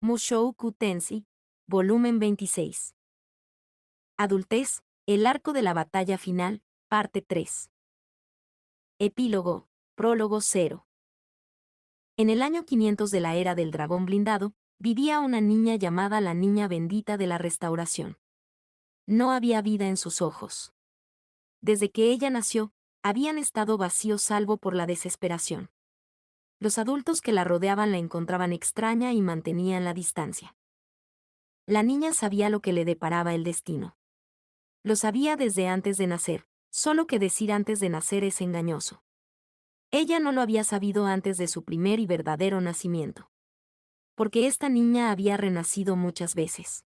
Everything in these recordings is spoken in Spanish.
Mushoku Tensei, volumen 26. Adultez, el arco de la batalla final, parte 3. Epílogo, prólogo 0. En el año 500 de la era del dragón blindado, vivía una niña llamada la Niña Bendita de la Restauración. No había vida en sus ojos. Desde que ella nació, habían estado vacíos salvo por la desesperación. Los adultos que la rodeaban la encontraban extraña y mantenían la distancia. La niña sabía lo que le deparaba el destino. Lo sabía desde antes de nacer, solo que decir antes de nacer es engañoso. Ella no lo había sabido antes de su primer y verdadero nacimiento. Porque esta niña había renacido muchas veces.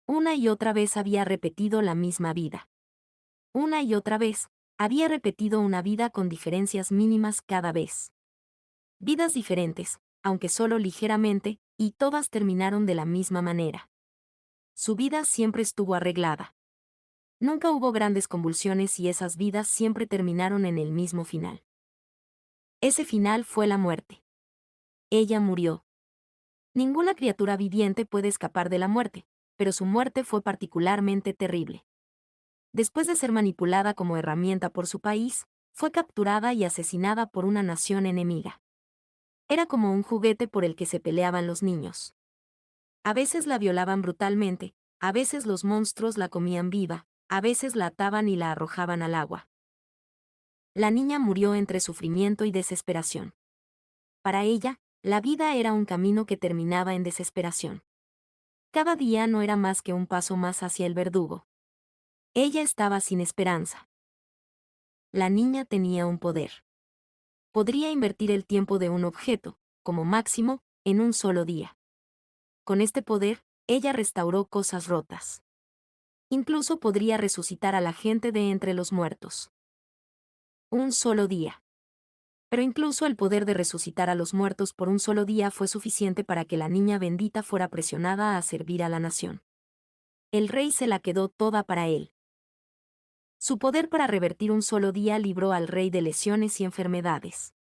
Una y otra vez había repetido la misma vida. Una y otra vez, había repetido una vida con diferencias mínimas cada vez. Vidas diferentes, aunque solo ligeramente, y todas terminaron de la misma manera. Su vida siempre estuvo arreglada. Nunca hubo grandes convulsiones y esas vidas siempre terminaron en el mismo final. Ese final fue la muerte. Ella murió. Ninguna criatura viviente puede escapar de la muerte, pero su muerte fue particularmente terrible. Después de ser manipulada como herramienta por su país, fue capturada y asesinada por una nación enemiga. Era como un juguete por el que se peleaban los niños. A veces la violaban brutalmente, a veces los monstruos la comían viva, a veces la ataban y la arrojaban al agua. La niña murió entre sufrimiento y desesperación. Para ella, la vida era un camino que terminaba en desesperación. Cada día no era más que un paso más hacia el verdugo. Ella estaba sin esperanza. La niña tenía un poder. Podría invertir el tiempo de un objeto, como máximo, en un solo día. Con este poder, ella restauró cosas rotas. Incluso podría resucitar a la gente de entre los muertos. Un solo día. Pero incluso el poder de resucitar a los muertos por un solo día fue suficiente para que la niña bendita fuera presionada a servir a la nación. El rey se la quedó toda para él. Su poder para revertir un solo día libró al rey de lesiones y enfermedades.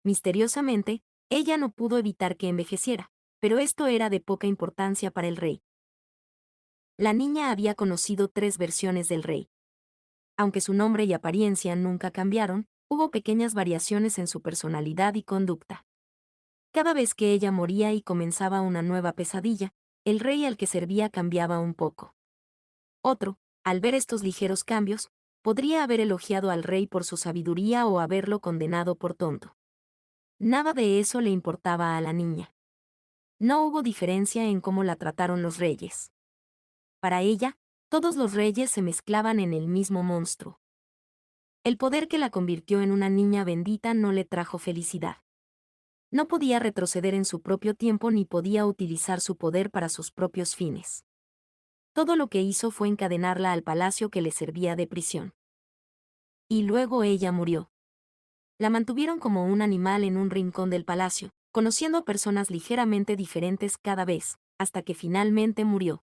Misteriosamente, ella no pudo evitar que envejeciera, pero esto era de poca importancia para el rey. La niña había conocido 3 versiones del rey. Aunque su nombre y apariencia nunca cambiaron, hubo pequeñas variaciones en su personalidad y conducta. Cada vez que ella moría y comenzaba una nueva pesadilla, el rey al que servía cambiaba un poco. Otro, al ver estos ligeros cambios, podría haber elogiado al rey por su sabiduría o haberlo condenado por tonto. Nada de eso le importaba a la niña. No hubo diferencia en cómo la trataron los reyes. Para ella, todos los reyes se mezclaban en el mismo monstruo. El poder que la convirtió en una niña bendita no le trajo felicidad. No podía retroceder en su propio tiempo ni podía utilizar su poder para sus propios fines. Todo lo que hizo fue encadenarla al palacio que le servía de prisión. Y luego ella murió. La mantuvieron como un animal en un rincón del palacio, conociendo a personas ligeramente diferentes cada vez, hasta que finalmente murió.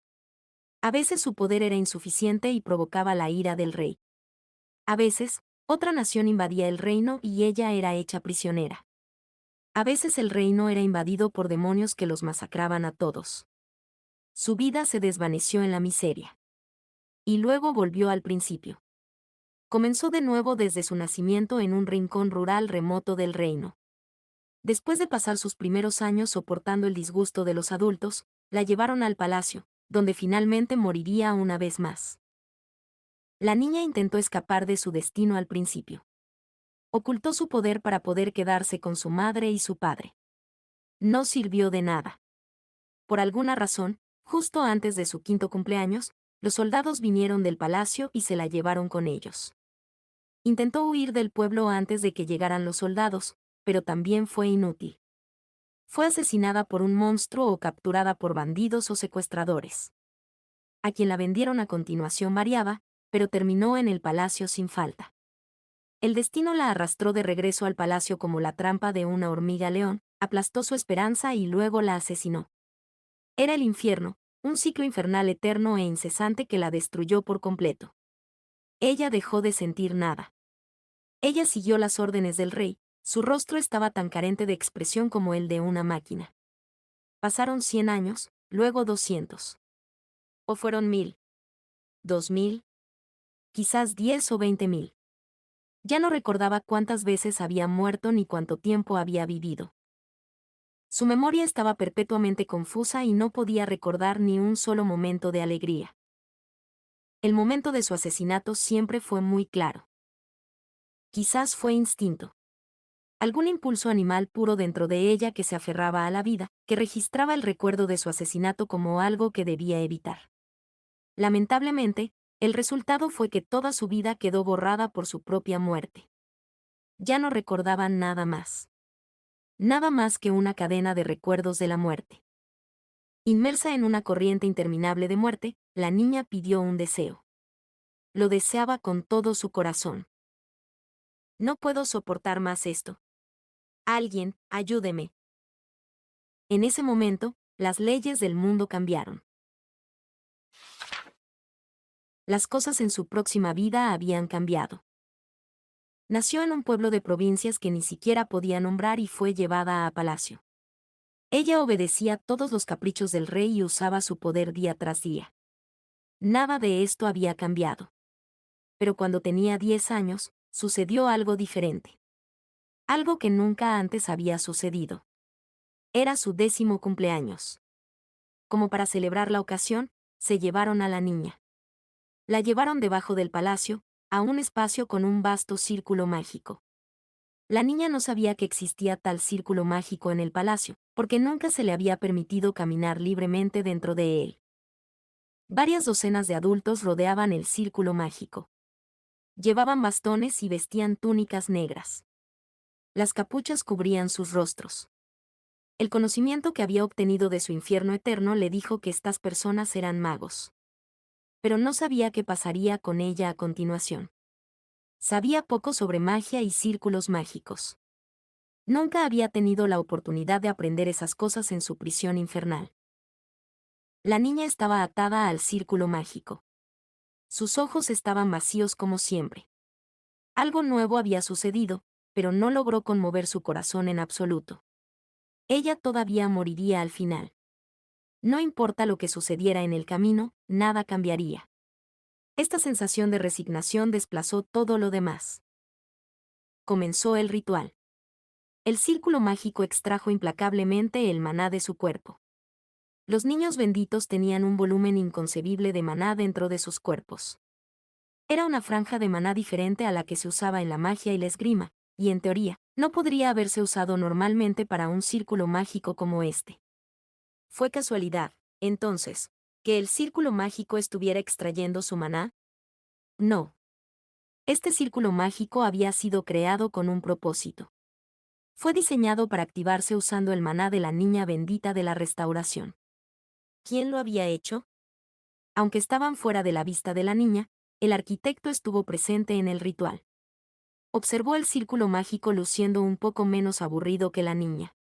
A veces su poder era insuficiente y provocaba la ira del rey. A veces, otra nación invadía el reino y ella era hecha prisionera. A veces el reino era invadido por demonios que los masacraban a todos. Su vida se desvaneció en la miseria. Y luego volvió al principio. Comenzó de nuevo desde su nacimiento en un rincón rural remoto del reino. Después de pasar sus primeros años soportando el disgusto de los adultos, la llevaron al palacio, donde finalmente moriría una vez más. La niña intentó escapar de su destino al principio. Ocultó su poder para poder quedarse con su madre y su padre. No sirvió de nada. Por alguna razón, justo antes de su 5º cumpleaños, los soldados vinieron del palacio y se la llevaron con ellos. Intentó huir del pueblo antes de que llegaran los soldados, pero también fue inútil. Fue asesinada por un monstruo o capturada por bandidos o secuestradores. A quien la vendieron a continuación variaba, pero terminó en el palacio sin falta. El destino la arrastró de regreso al palacio como la trampa de una hormiga león, aplastó su esperanza y luego la asesinó. Era el infierno, un ciclo infernal eterno e incesante que la destruyó por completo. Ella dejó de sentir nada. Ella siguió las órdenes del rey, su rostro estaba tan carente de expresión como el de una máquina. Pasaron 100 años, luego 200. ¿O fueron 1000? ¿2000? Quizás 10 o 20.000. Ya no recordaba cuántas veces había muerto ni cuánto tiempo había vivido. Su memoria estaba perpetuamente confusa y no podía recordar ni un solo momento de alegría. El momento de su asesinato siempre fue muy claro. Quizás fue instinto. Algún impulso animal puro dentro de ella que se aferraba a la vida, que registraba el recuerdo de su asesinato como algo que debía evitar. Lamentablemente, el resultado fue que toda su vida quedó borrada por su propia muerte. Ya no recordaba nada más. Nada más que una cadena de recuerdos de la muerte. Inmersa en una corriente interminable de muerte, la niña pidió un deseo. Lo deseaba con todo su corazón. No puedo soportar más esto. Alguien, ayúdeme. En ese momento, las leyes del mundo cambiaron. Las cosas en su próxima vida habían cambiado. Nació en un pueblo de provincias que ni siquiera podía nombrar y fue llevada a palacio. Ella obedecía todos los caprichos del rey y usaba su poder día tras día. Nada de esto había cambiado. Pero cuando tenía 10 años, sucedió algo diferente. Algo que nunca antes había sucedido. Era su 10º cumpleaños. Como para celebrar la ocasión, se llevaron a la niña. La llevaron debajo del palacio, a un espacio con un vasto círculo mágico. La niña no sabía que existía tal círculo mágico en el palacio, porque nunca se le había permitido caminar libremente dentro de él. Varias docenas de adultos rodeaban el círculo mágico. Llevaban bastones y vestían túnicas negras. Las capuchas cubrían sus rostros. El conocimiento que había obtenido de su infierno eterno le dijo que estas personas eran magos. Pero no sabía qué pasaría con ella a continuación. Sabía poco sobre magia y círculos mágicos. Nunca había tenido la oportunidad de aprender esas cosas en su prisión infernal. La niña estaba atada al círculo mágico. Sus ojos estaban vacíos como siempre. Algo nuevo había sucedido, pero no logró conmover su corazón en absoluto. Ella todavía moriría al final. No importa lo que sucediera en el camino, nada cambiaría. Esta sensación de resignación desplazó todo lo demás. Comenzó el ritual. El círculo mágico extrajo implacablemente el maná de su cuerpo. Los niños benditos tenían un volumen inconcebible de maná dentro de sus cuerpos. Era una franja de maná diferente a la que se usaba en la magia y la esgrima, y en teoría, no podría haberse usado normalmente para un círculo mágico como este. ¿Fue casualidad, entonces, que el círculo mágico estuviera extrayendo su maná? No. Este círculo mágico había sido creado con un propósito. Fue diseñado para activarse usando el maná de la niña bendita de la restauración. ¿Quién lo había hecho? Aunque estaban fuera de la vista de la niña, el arquitecto estuvo presente en el ritual. Observó el círculo mágico luciendo un poco menos aburrido que la niña.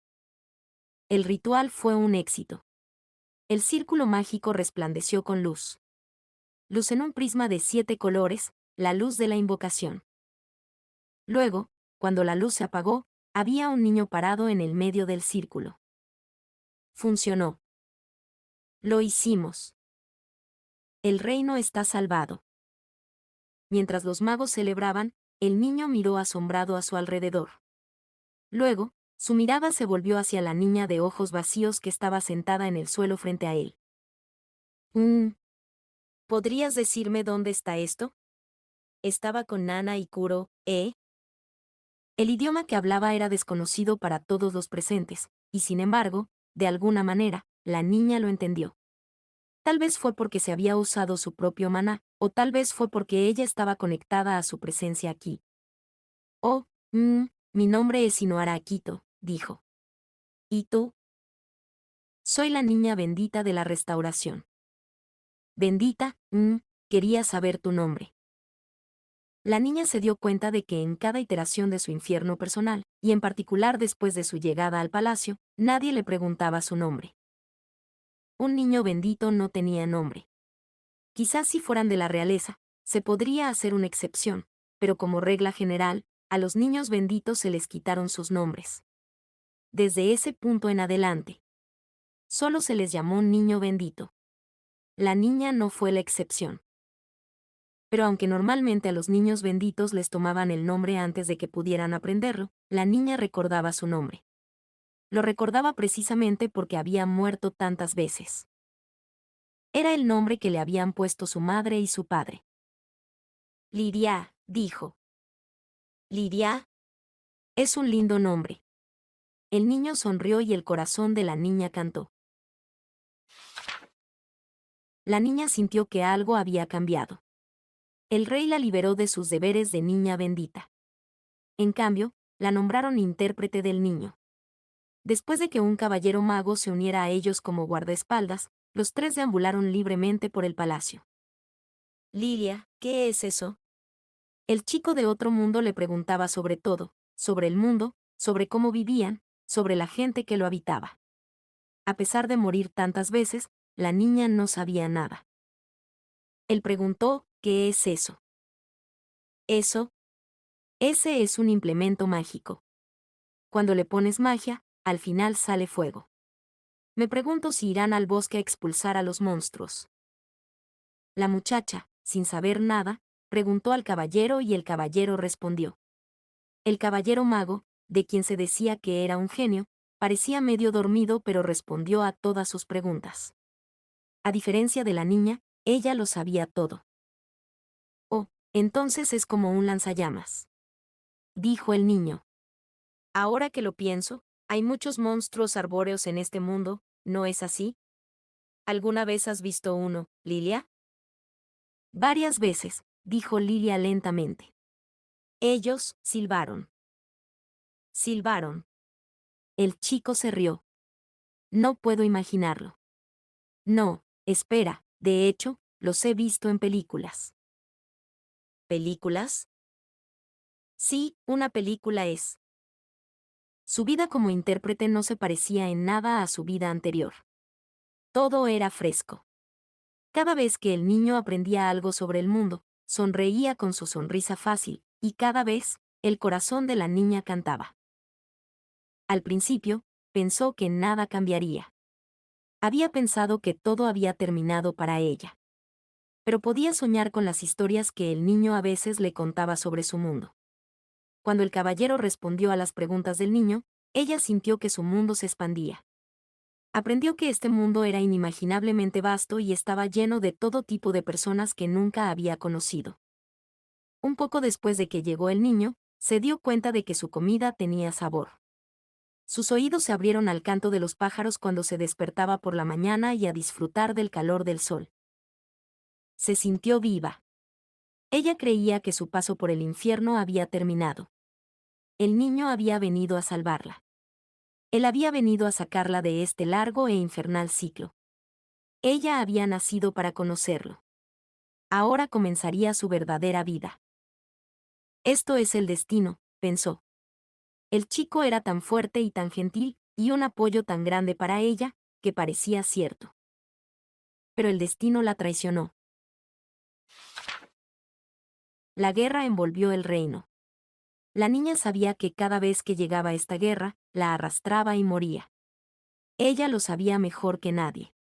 El ritual fue un éxito. El círculo mágico resplandeció con luz. Luz en un prisma de 7 colores, la luz de la invocación. Luego, cuando la luz se apagó, había un niño parado en el medio del círculo. Funcionó. Lo hicimos. El reino está salvado. Mientras los magos celebraban, el niño miró asombrado a su alrededor. Luego, su mirada se volvió hacia la niña de ojos vacíos que estaba sentada en el suelo frente a él. ¿Podrías decirme dónde está esto? Estaba con Nana y Kuro, ¿eh? El idioma que hablaba era desconocido para todos los presentes, y sin embargo, de alguna manera, la niña lo entendió. Tal vez fue porque se había usado su propio maná, o tal vez fue porque ella estaba conectada a su presencia aquí. Oh, mi nombre es Inoara Akito, dijo. ¿Y tú? Soy la niña bendita de la restauración. Bendita, quería saber tu nombre. La niña se dio cuenta de que en cada iteración de su infierno personal, y en particular después de su llegada al palacio, nadie le preguntaba su nombre. Un niño bendito no tenía nombre. Quizás si fueran de la realeza, se podría hacer una excepción, pero como regla general, a los niños benditos se les quitaron sus nombres. Desde ese punto en adelante, Solo se les llamó niño bendito. La niña no fue la excepción. Pero aunque normalmente a los niños benditos les tomaban el nombre antes de que pudieran aprenderlo, la niña recordaba su nombre. Lo recordaba precisamente porque había muerto tantas veces. Era el nombre que le habían puesto su madre y su padre. Lidia, dijo. Lidia. Es un lindo nombre. El niño sonrió y el corazón de la niña cantó. La niña sintió que algo había cambiado. El rey la liberó de sus deberes de niña bendita. En cambio, la nombraron intérprete del niño. Después de que un caballero mago se uniera a ellos como guardaespaldas, los tres deambularon libremente por el palacio. Lidia, ¿qué es eso? El chico de otro mundo le preguntaba sobre todo, sobre el mundo, sobre cómo vivían, sobre la gente que lo habitaba. A pesar de morir tantas veces, la niña no sabía nada. Él preguntó, ¿qué es eso? Eso. Ese es un implemento mágico. Cuando le pones magia, al final sale fuego. Me pregunto si irán al bosque a expulsar a los monstruos. La muchacha, sin saber nada, preguntó al caballero y el caballero respondió. El caballero mago, de quien se decía que era un genio, parecía medio dormido pero respondió a todas sus preguntas. A diferencia de la niña, ella lo sabía todo. Oh, entonces es como un lanzallamas, dijo el niño. Ahora que lo pienso, hay muchos monstruos arbóreos en este mundo, ¿no es así? ¿Alguna vez has visto uno, Lilia? Varias veces, dijo Lilia lentamente. Ellos silbaron. Silbaron. El chico se rió. No puedo imaginarlo. No, espera, de hecho, los he visto en películas. ¿Películas? Sí, una película es. Su vida como intérprete no se parecía en nada a su vida anterior. Todo era fresco. Cada vez que el niño aprendía algo sobre el mundo, sonreía con su sonrisa fácil, y cada vez, el corazón de la niña cantaba. Al principio, pensó que nada cambiaría. Había pensado que todo había terminado para ella. Pero podía soñar con las historias que el niño a veces le contaba sobre su mundo. Cuando el caballero respondió a las preguntas del niño, ella sintió que su mundo se expandía. Aprendió que este mundo era inimaginablemente vasto y estaba lleno de todo tipo de personas que nunca había conocido. Un poco después de que llegó el niño, se dio cuenta de que su comida tenía sabor. Sus oídos se abrieron al canto de los pájaros cuando se despertaba por la mañana y a disfrutar del calor del sol. Se sintió viva. Ella creía que su paso por el infierno había terminado. El niño había venido a salvarla. Él había venido a sacarla de este largo e infernal ciclo. Ella había nacido para conocerlo. Ahora comenzaría su verdadera vida. Esto es el destino, pensó. El chico era tan fuerte y tan gentil, y un apoyo tan grande para ella, que parecía cierto. Pero el destino la traicionó. La guerra envolvió el reino. La niña sabía que cada vez que llegaba esta guerra, la arrastraba y moría. Ella lo sabía mejor que nadie.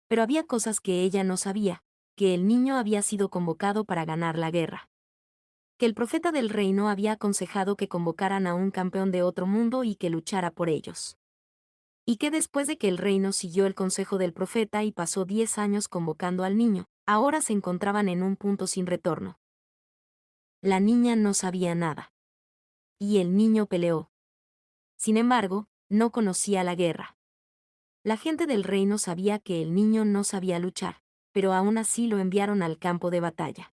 Pero había cosas que ella no sabía, que el niño había sido convocado para ganar la guerra. Que el profeta del reino había aconsejado que convocaran a un campeón de otro mundo y que luchara por ellos. Y que después de que el reino siguió el consejo del profeta y pasó 10 años convocando al niño, ahora se encontraban en un punto sin retorno. La niña no sabía nada. Y el niño peleó. Sin embargo, no conocía la guerra. La gente del reino sabía que el niño no sabía luchar, pero aún así lo enviaron al campo de batalla.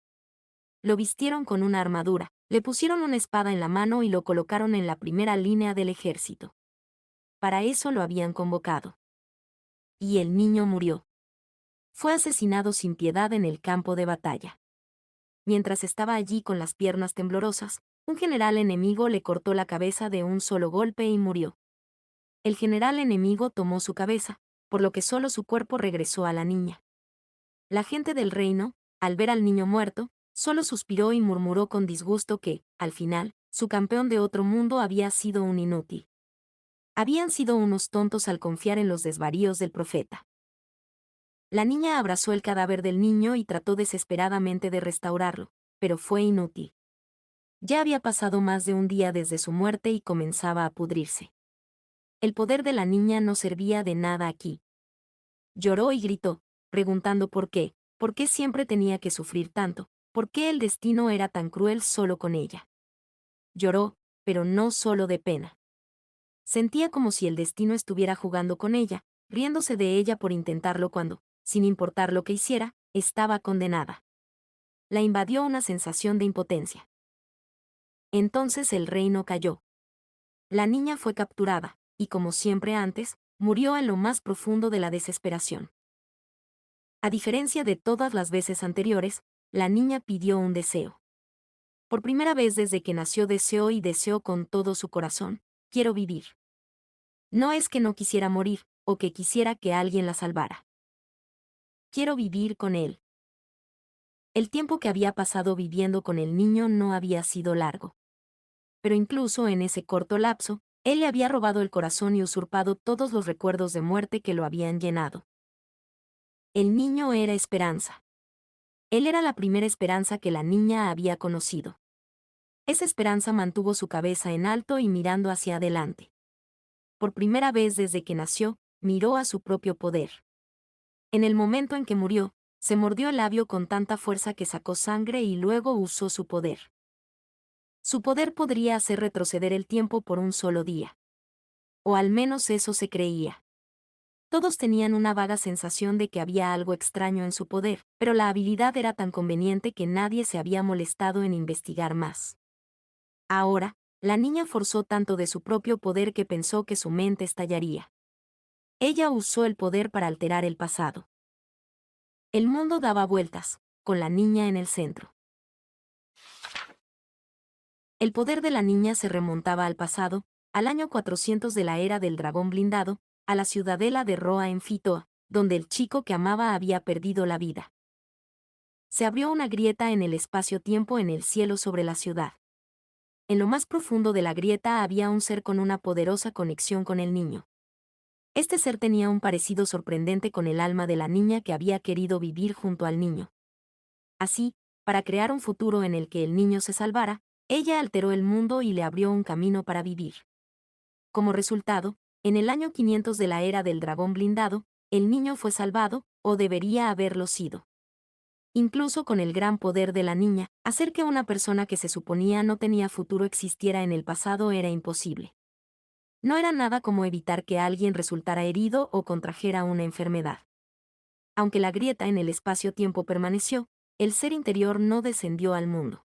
Lo vistieron con una armadura, le pusieron una espada en la mano y lo colocaron en la primera línea del ejército. Para eso lo habían convocado. Y el niño murió. Fue asesinado sin piedad en el campo de batalla. Mientras estaba allí con las piernas temblorosas, un general enemigo le cortó la cabeza de un solo golpe y murió. El general enemigo tomó su cabeza, por lo que solo su cuerpo regresó a la niña. La gente del reino, al ver al niño muerto, solo suspiró y murmuró con disgusto que, al final, su campeón de otro mundo había sido un inútil. Habían sido unos tontos al confiar en los desvaríos del profeta. La niña abrazó el cadáver del niño y trató desesperadamente de restaurarlo, pero fue inútil. Ya había pasado más de un día desde su muerte y comenzaba a pudrirse. El poder de la niña no servía de nada aquí. Lloró y gritó, preguntando por qué siempre tenía que sufrir tanto, por qué el destino era tan cruel solo con ella. Lloró, pero no solo de pena. Sentía como si el destino estuviera jugando con ella, riéndose de ella por intentarlo cuando, sin importar lo que hiciera, estaba condenada. La invadió una sensación de impotencia. Entonces el reino cayó. La niña fue capturada, y como siempre antes, murió en lo más profundo de la desesperación. A diferencia de todas las veces anteriores, la niña pidió un deseo. Por primera vez desde que nació deseó con todo su corazón, quiero vivir. No es que no quisiera morir, o que quisiera que alguien la salvara. Quiero vivir con él. El tiempo que había pasado viviendo con el niño no había sido largo. Pero incluso en ese corto lapso, él le había robado el corazón y usurpado todos los recuerdos de muerte que lo habían llenado. El niño era esperanza. Él era la primera esperanza que la niña había conocido. Esa esperanza mantuvo su cabeza en alto y mirando hacia adelante. Por primera vez desde que nació, miró a su propio poder. En el momento en que murió, se mordió el labio con tanta fuerza que sacó sangre y luego usó su poder. Su poder podría hacer retroceder el tiempo por un solo día. O al menos eso se creía. Todos tenían una vaga sensación de que había algo extraño en su poder, pero la habilidad era tan conveniente que nadie se había molestado en investigar más. Ahora, la niña forzó tanto de su propio poder que pensó que su mente estallaría. Ella usó el poder para alterar el pasado. El mundo daba vueltas, con la niña en el centro. El poder de la niña se remontaba al pasado, al año 400 de la era del dragón blindado, a la ciudadela de Roa en Fitoa, donde el chico que amaba había perdido la vida. Se abrió una grieta en el espacio-tiempo en el cielo sobre la ciudad. En lo más profundo de la grieta había un ser con una poderosa conexión con el niño. Este ser tenía un parecido sorprendente con el alma de la niña que había querido vivir junto al niño. Así, para crear un futuro en el que el niño se salvara, ella alteró el mundo y le abrió un camino para vivir. Como resultado, en el año 500 de la era del dragón blindado, el niño fue salvado, o debería haberlo sido. Incluso con el gran poder de la niña, hacer que una persona que se suponía no tenía futuro existiera en el pasado era imposible. No era nada como evitar que alguien resultara herido o contrajera una enfermedad. Aunque la grieta en el espacio-tiempo permaneció, el ser interior no descendió al mundo.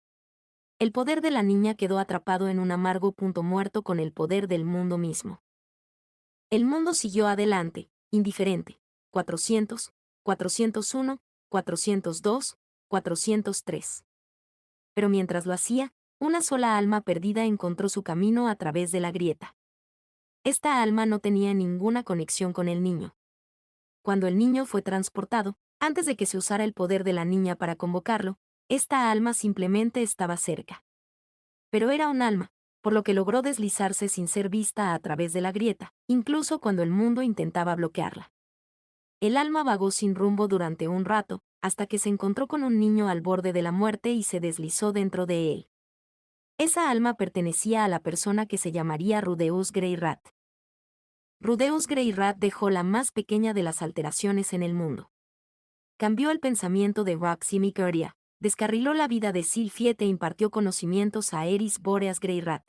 El poder de la niña quedó atrapado en un amargo punto muerto con el poder del mundo mismo. El mundo siguió adelante, indiferente. 400, 401, 402, 403. Pero mientras lo hacía, una sola alma perdida encontró su camino a través de la grieta. Esta alma no tenía ninguna conexión con el niño. Cuando el niño fue transportado, antes de que se usara el poder de la niña para convocarlo, esta alma simplemente estaba cerca. Pero era un alma, por lo que logró deslizarse sin ser vista a través de la grieta, incluso cuando el mundo intentaba bloquearla. El alma vagó sin rumbo durante un rato, hasta que se encontró con un niño al borde de la muerte y se deslizó dentro de él. Esa alma pertenecía a la persona que se llamaría Rudeus Greyrat. Rudeus Greyrat dejó la más pequeña de las alteraciones en el mundo. Cambió el pensamiento de Roxy Mikeria, descarriló la vida de Sylphiet e impartió conocimientos a Eris Boreas Greyrat.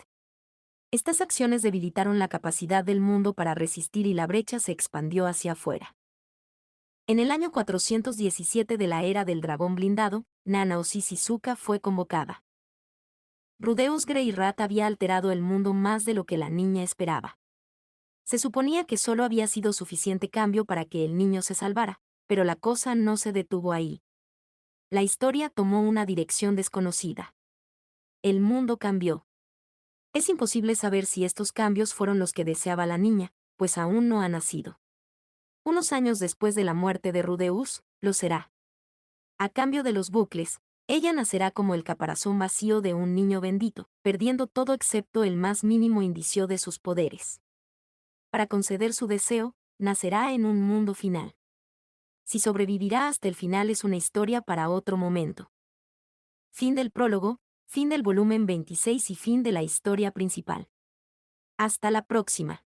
Estas acciones debilitaron la capacidad del mundo para resistir y la brecha se expandió hacia afuera. En el año 417 de la era del dragón blindado, Nana Osisizuka fue convocada. Rudeus Greyrat había alterado el mundo más de lo que la niña esperaba. Se suponía que solo había sido suficiente cambio para que el niño se salvara, pero la cosa no se detuvo ahí. La historia tomó una dirección desconocida. El mundo cambió. Es imposible saber si estos cambios fueron los que deseaba la niña, pues aún no ha nacido. Unos años después de la muerte de Rudeus, lo será. A cambio de los bucles, ella nacerá como el caparazón vacío de un niño bendito, perdiendo todo excepto el más mínimo indicio de sus poderes. para conceder su deseo, nacerá en un mundo final. Si sobrevivirá hasta el final es una historia para otro momento. Fin del prólogo, fin del volumen 26 y fin de la historia principal. Hasta la próxima.